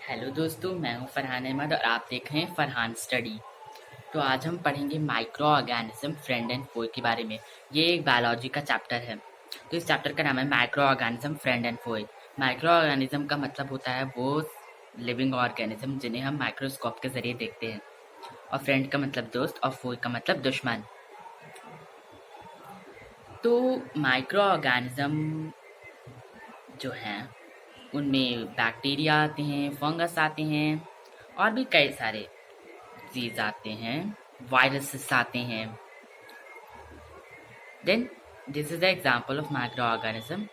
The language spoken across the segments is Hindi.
हेलो दोस्तों, मैं हूं फरहान अहमद और आप देख रहे हैं फरहान स्टडी। तो आज हम पढ़ेंगे माइक्रो ऑर्गेनिज्म फ्रेंड एंड फोe के बारे में। ये एक बायोलॉजी का चैप्टर है। तो इस चैप्टर का नाम है microorganism friend and foe. Microorganism का मतलब होता है वो लिविंग ऑर्गेनिज्म जिन्हें हम माइक्रोस्कोप के जरिए देखते हैं, और फ्रेंड का मतलब दोस्त और फोe का मतलब दुश्मन। तो माइक्रो ऑर्गेनिज्म जो हैं उनमें बैक्टीरिया आते हैं, फंगस आते हैं, और भी कई सारे चीज आते हैं, वायरसेस आते हैं। Then this is the example of microorganism.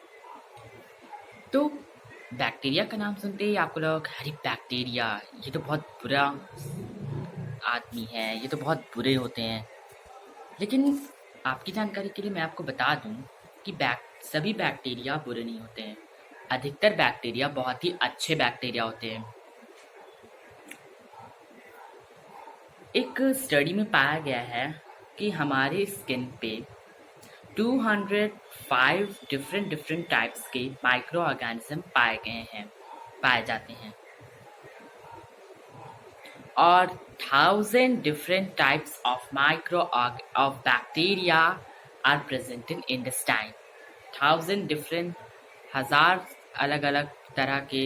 तो बैक्टीरिया का नाम सुनते ही आपको लोग अरे बैक्टीरिया, ये तो बहुत बुरा आदमी है, ये तो बहुत बुरे होते हैं। लेकिन आपकी जानकारी के लिए मैं आपको बता दूं कि सभी बैक्टीरिया बुरे नहीं होते हैं। अधिकतर बैक्टीरिया बहुत ही अच्छे बैक्टीरिया होते हैं। एक स्टडी में पाया गया है कि हमारे स्किन पे 205 डिफरेंट टाइप्स के माइक्रो ऑर्गेनिज्म पाए जाते हैं, और 1000 different types of of bacteria are present in intestine. 1000 different, हजार अलग अलग तरह के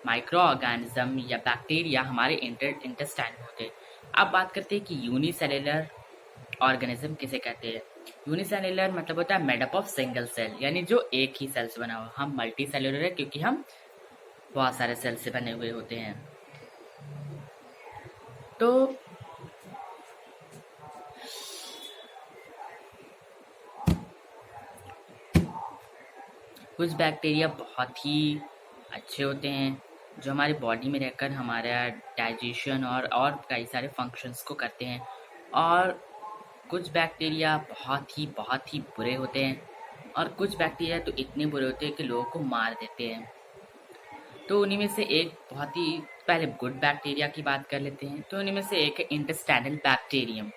माइक्रो ऑर्गेनिज्म या बैक्टीरिया हमारे इंटेस्टाइन में होते हैं। अब बात करते हैं कि यूनिसेलुलर ऑर्गेनिज्म किसे कहते हैं। यूनिसेलुलर मतलब होता है made up of single cell, यानी जो एक ही सेल से बना हुआ। हम मल्टी सेलुलर है क्योंकि हम बहुत सारे सेल से बने हुए होते हैं। तो कुछ बैक्टीरिया बहुत ही अच्छे होते हैं जो हमारी बॉडी में रहकर हमारा डाइजेशन और कई सारे फंक्शंस को करते हैं, और कुछ बैक्टीरिया बहुत ही बुरे होते हैं, और कुछ बैक्टीरिया तो इतने बुरे होते हैं कि लोगों को मार देते हैं। तो उन्हीं में से एक बहुत ही पहले गुड बैक्टीरिया की बात कर लेते हैं। तो उन्हीं में से एक है इंटेस्टाइनल बैक्टीरियम।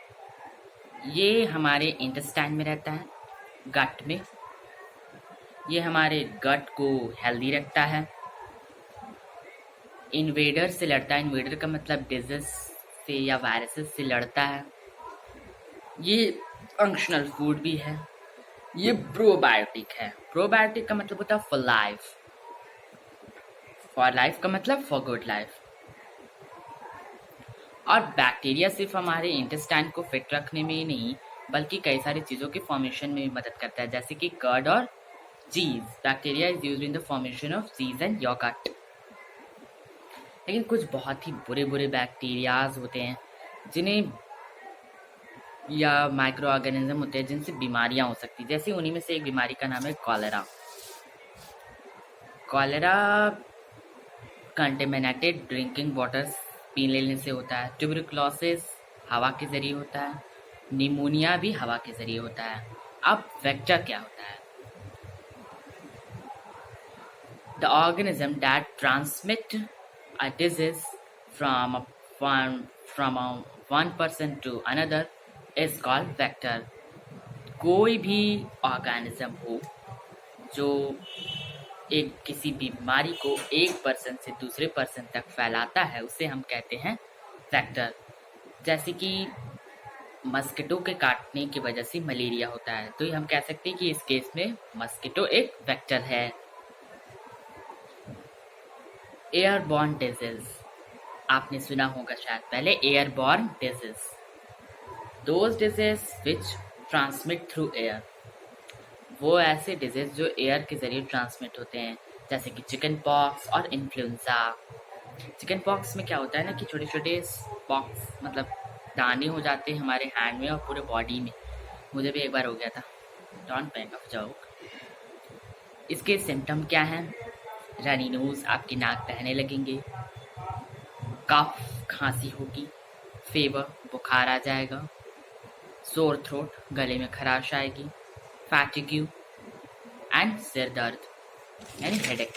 ये हमारे इंटेस्टाइन में रहता है, गट में। ये हमारे गट को हेल्दी रखता है। इन्वेडर से लड़ता है। इन्वेडर का मतलब डिजीज से या वायरसेस से लड़ता है। ये फंक्शनल फूड भी है। ये प्रोबायोटिक है। प्रोबायोटिक का मतलब होता है फॉर लाइफ। फॉर लाइफ का मतलब फॉर गुड लाइफ। और बैक्टीरिया सिर्फ हमारे इंटेस्टाइन को फिट रखने में ही नहीं, बल्कि कई सारी चीज़ों के फॉर्मेशन में भी मदद करता है, जैसे कि कर्ड और चीज। Bacteria is used in the formation of चीज एंड योगर्ट। लेकिन कुछ बहुत ही बुरे बुरे बैक्टीरियाज होते हैं जिन्हें या माइक्रो ऑर्गेनिज्म होते हैं जिनसे बीमारियां हो सकती हैं। जैसे उन्हीं में से एक बीमारी का नाम है cholera. Cholera contaminated drinking water P लेने से होता है। ट्यूबरकुलोसिस हवा के जरिए होता है। निमोनिया भी हवा के जरिए होता है। अब वेक्टर क्या होता है? The organism that transmit a disease from one person to another is called vector. कोई भी ऑर्गेनिज्म हो जो एक किसी बीमारी को एक पर्सन से दूसरे पर्सन तक फैलाता है उसे हम कहते हैं वेक्टर। जैसे कि मस्किटो के काटने की वजह से मलेरिया होता है, तो हम कह सकते हैं कि इस केस में मस्किटो एक वेक्टर है। एयरबॉर्न डिजीज आपने सुना होगा शायद पहले। Airborne disease, those disease which transmit through air. वो ऐसे डिजीज जो एयर के जरिए ट्रांसमिट होते हैं, जैसे कि चिकन पॉक्स और इन्फ्लुएंजा। चिकन पॉक्स में क्या होता है ना कि छोटे छोटे पॉक्स मतलब दाने हो जाते हैं हमारे हैंड में और पूरे बॉडी में। मुझे भी एक बार हो गया था। Don't make a joke. इसके सिम्टम क्या हैं? रनी नोज, आपकी नाक बहने लगेंगे, कफ खांसी होगी, फेवर बुखार आ जाएगा, सोर थ्रोट गले में खराश आएगी, फैटिग्यू एंड सिर दर्द यानी हेडेक।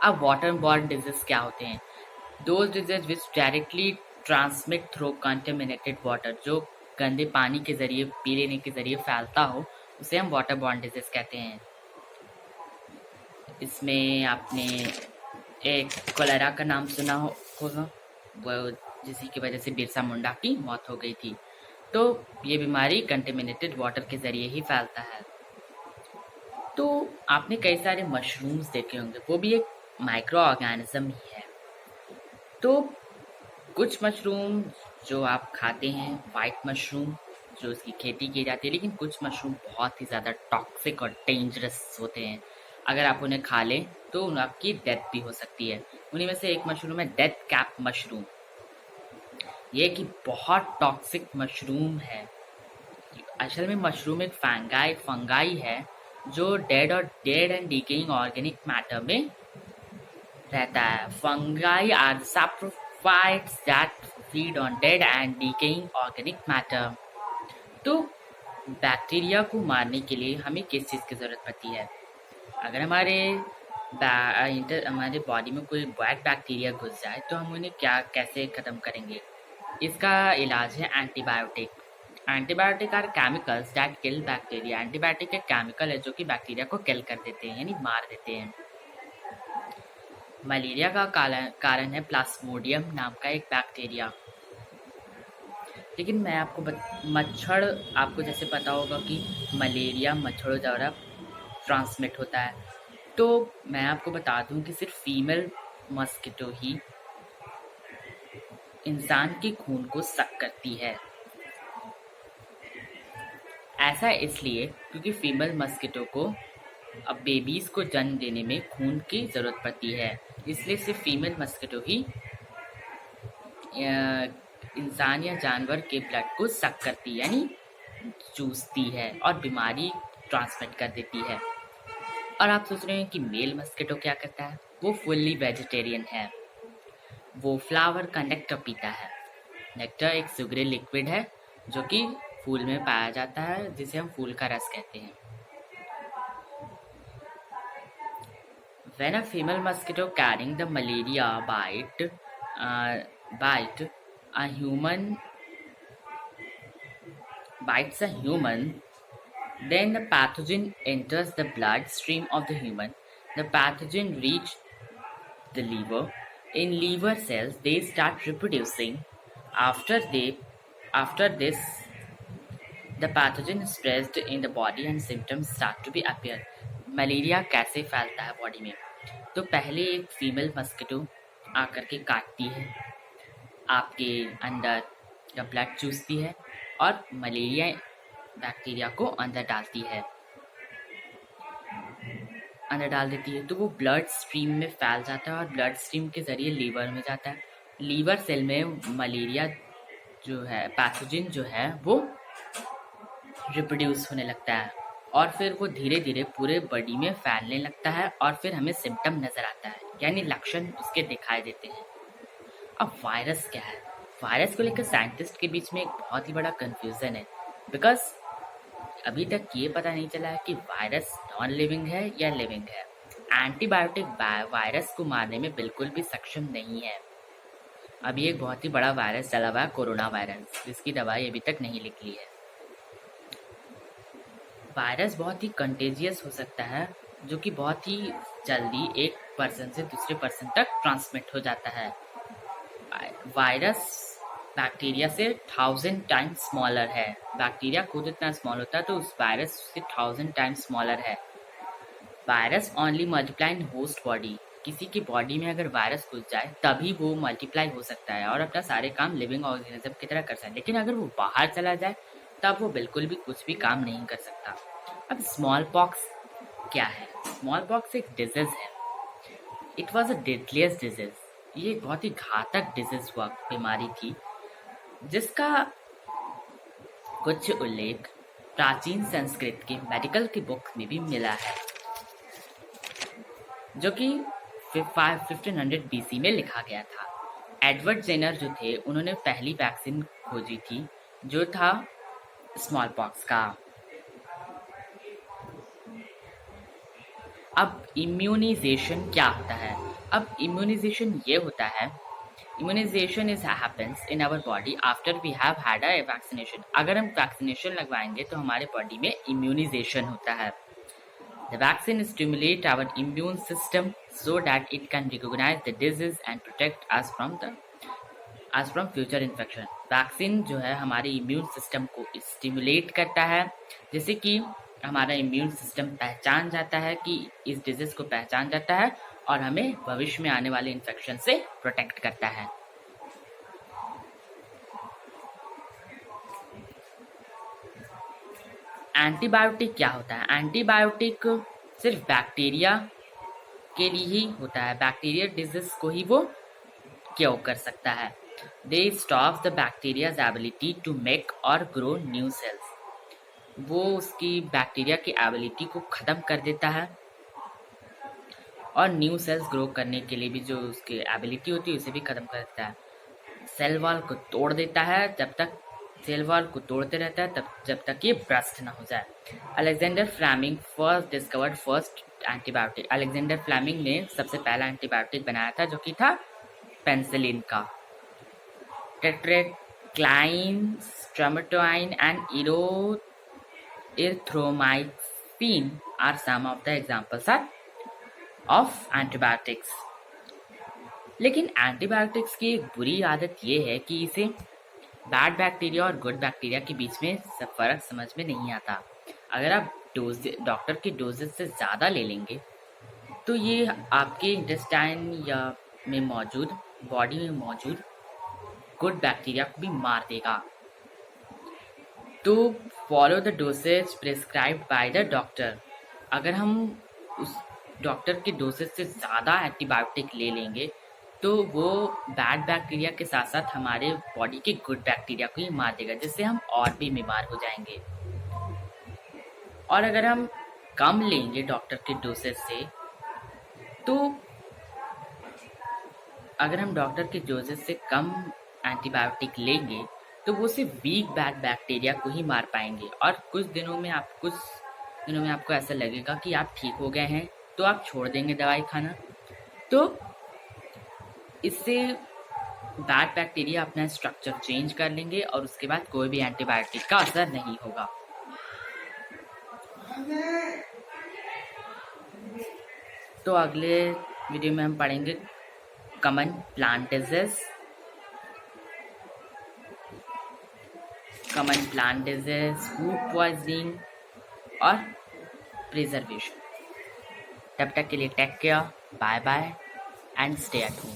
अब वाटर बॉर्न डिजीज क्या होते हैं? Those disease which directly transmit through contaminated water, जो गंदे पानी के जरिए पी लेने के जरिए फैलता हो उसे हम वाटर बॉर्न डिजीज कहते हैं। इसमें आपने एक कोलेरा का नाम सुना होगा, वो जिसी की वजह से बिरसा मुंडा की मौत हो गई थी। तो ये बीमारी कंटेमिनेटेड वाटर के ज़रिए ही फैलता है। तो आपने कई सारे मशरूम्स देखे होंगे, वो भी एक माइक्रो ऑर्गेनिज्म ही है। तो कुछ मशरूम जो आप खाते हैं, वाइट मशरूम जो उसकी खेती की जाती है, लेकिन कुछ मशरूम बहुत ही ज़्यादा टॉक्सिक और डेंजरस होते हैं। अगर आप उन्हें खा लें तो आपकी डेथ भी हो सकती है। उन्हीं में से एक मशरूम है डेथ कैप मशरूम। ये कि बहुत टॉक्सिक मशरूम है। असल में मशरूम एक फंगाई है जो dead and decaying organic matter में रहता है। Fungi are saprophytes that feed on dead and decaying organic matter। तो बैक्टीरिया को मारने के लिए हमें किस चीज़ की ज़रूरत पड़ती है? अगर हमारे बॉडी में कोई बैड बैक्टीरिया घुस जाए तो हम उन्हें कैसे ख़त्म करेंगे? इसका इलाज है antibiotic. Antibiotic are chemicals that kill bacteria. Antibiotic एक केमिकल है जो कि बैक्टीरिया को किल कर देते हैं, यानी मार देते हैं। मलेरिया का कारण है प्लाज्मोडियम नाम का एक बैक्टीरिया। लेकिन मैं मच्छर, आपको जैसे पता होगा कि मलेरिया मच्छरों द्वारा ट्रांसमिट होता है। तो मैं आपको बता दूं कि सिर्फ फीमेल मस्किटो ही इंसान के खून को सक करती है। ऐसा इसलिए क्योंकि फीमेल मस्किटो को अब बेबीज को जन्म देने में खून की ज़रूरत पड़ती है, इसलिए सिर्फ फीमेल मस्किटो ही इंसान या जानवर के ब्लड को सक करती है, यानी चूसती है और बीमारी ट्रांसमिट कर देती है। और आप सोच रहे हैं कि मेल मस्किटो क्या करता है? वो फुल्ली वेजिटेरियन है। वो फ्लावर का नेक्टर पीता है। नेक्टर एक सुगरी लिक्विड है जो कि फूल में पाया जाता है, जिसे हम फूल का रस कहते हैं। When a female mosquito carrying the malaria a human bites a human, then the pathogen enters the bloodstream of the human. The pathogen reach the liver. In liver cells, they start reproducing. After this, the pathogen spreads in the body and symptoms start to be appear. Malaria कैसे फैलता है बॉडी में? तो पहले एक फीमेल मस्किटो आकर के काटती है, आपके अंदर का ब्लड चूसती है और मलेरिया बैक्टीरिया को अंदर डाल देती है। तो वो ब्लड स्ट्रीम में फैल जाता है और ब्लड स्ट्रीम के ज़रिए लीवर में जाता है। लीवर सेल में मलेरिया जो है, पैथोजन जो है, वो रिप्रोड्यूस होने लगता है और फिर वो धीरे धीरे पूरे बॉडी में फैलने लगता है और फिर हमें सिम्टम नज़र आता है, यानी लक्षण उसके दिखाई देते हैं। अब वायरस क्या है? वायरस को लेकर साइंटिस्ट के बीच में एक बहुत ही बड़ा कंफ्यूजन है, बिकॉज अभी तक ये पता नहीं चला है कि वायरस नॉन लिविंग है या लिविंग है। एंटीबायोटिक वायरस को मारने में बिल्कुल भी सक्षम नहीं है। अभी एक बहुत ही बड़ा वायरस चला हुआ है, कोरोना वायरस, जिसकी दवाई अभी तक नहीं निकली है। वायरस बहुत ही कंटेजियस हो सकता है, जो कि बहुत ही जल्दी एक पर्सन से दूसरे पर्सन तक ट्रांसमिट हो जाता है। वायरस बैक्टीरिया से 1000 टाइम्स स्मॉलर है। बैक्टीरिया खुद इतना स्मॉल होता है, तो उस वायरस से 1000 टाइम्स स्मॉलर है। Virus only multiply in host body. किसी की बॉडी में अगर वायरस घुस जाए तभी वो मल्टीप्लाई हो सकता है और अपना सारे काम लिविंग ऑर्गेनिज्म की तरह कर सकता है। लेकिन अगर वो बाहर चला जाए तब वो बिल्कुल भी कुछ भी काम नहीं कर सकता। अब स्मॉल पॉक्स क्या है? स्मॉल पॉक्स एक डिजीज है। It was a deadliest disease. ये बहुत ही घातक डिजीज हुआ बीमारी थी, जिसका कुछ उल्लेख प्राचीन संस्कृत के मेडिकल की बुक में भी मिला है, जो कि 1500 BC में लिखा गया था। एडवर्ड जेनर जो थे, उन्होंने पहली वैक्सीन खोजी थी, जो था स्मॉल पॉक्स का। अब इम्यूनाइजेशन क्या होता है? अब इम्यूनाइजेशन ये होता है, immunisation happens in our body after we have had a vaccination. अगर हम वैक्सीनेशन लगवाएंगे तो हमारे बॉडी में इम्यूनाइजेशन होता है। The vaccine stimulates our immune system so that it can recognize the disease and protect us from future infection. Vaccine जो है हमारे इम्यून सिस्टम को स्टिमुलेट करता है, जैसे कि हमारा इम्यून सिस्टम पहचान जाता है कि इस डिजीज को पहचान जाता है और हमें भविष्य में आने वाले इन्फेक्शन से प्रोटेक्ट करता है। एंटीबायोटिक क्या होता है? एंटीबायोटिक सिर्फ बैक्टीरिया के लिए ही होता है, बैक्टीरिया डिजीज को ही वो क्योर कर सकता है। They stop the bacteria's ability to make or grow new cells. वो उसकी बैक्टीरिया की एबिलिटी को ख़त्म कर देता है और न्यू सेल्स ग्रो करने के लिए भी जो उसकी एबिलिटी होती है उसे भी ख़त्म कर देता है। सेल वॉल को तोड़ देता है, जब तक सेल वॉल को तोड़ते रहता है जब तक ये ब्रस्ट ना हो जाए। Alexander Fleming first discovered first antibiotic. Alexander Fleming ने सबसे पहला एंटीबायोटिक बनाया था जो कि था पेनिसिलिन का। Tetracycline, stromatolin and erythromycin are some of the examples of antibiotics. लेकिन एंटीबायोटिक्स की एक बुरी आदत ये है कि इसे बैड बैक्टीरिया और गुड बैक्टीरिया के बीच में सब फर्क समझ में नहीं आता। अगर आप डॉक्टर की डोजेज से ज़्यादा ले लेंगे तो ये आपके इंटेस्टाइन या में मौजूद बॉडी में मौजूद गुड बैक्टीरिया को भी मार देगा। तो follow the dosage prescribed by the doctor. अगर हम उस डॉक्टर के डोसेज से ज़्यादा एंटीबायोटिक ले लेंगे तो वो बैड बैक्टीरिया के साथ साथ हमारे बॉडी के गुड बैक्टीरिया को ही मार देगा, जिससे हम और भी बीमार हो जाएंगे। और अगर हम कम लेंगे डॉक्टर के डोसेज से तो अगर हम डॉक्टर के डोसेज से कम एंटीबायोटिक लेंगे तो वो सिर्फ वीक बैड बैक्टीरिया को ही मार पाएंगे और कुछ दिनों में आपको ऐसा लगेगा कि आप ठीक हो गए हैं, तो आप छोड़ देंगे दवाई खाना। तो इससे बैड बैक्टीरिया अपना स्ट्रक्चर चेंज कर लेंगे और उसके बाद कोई भी एंटीबायोटिक का असर नहीं होगा। तो अगले वीडियो में हम पढ़ेंगे common plant disease, food poisoning और प्रिजर्वेशन। तब तक के लिए take care, bye bye and stay at home.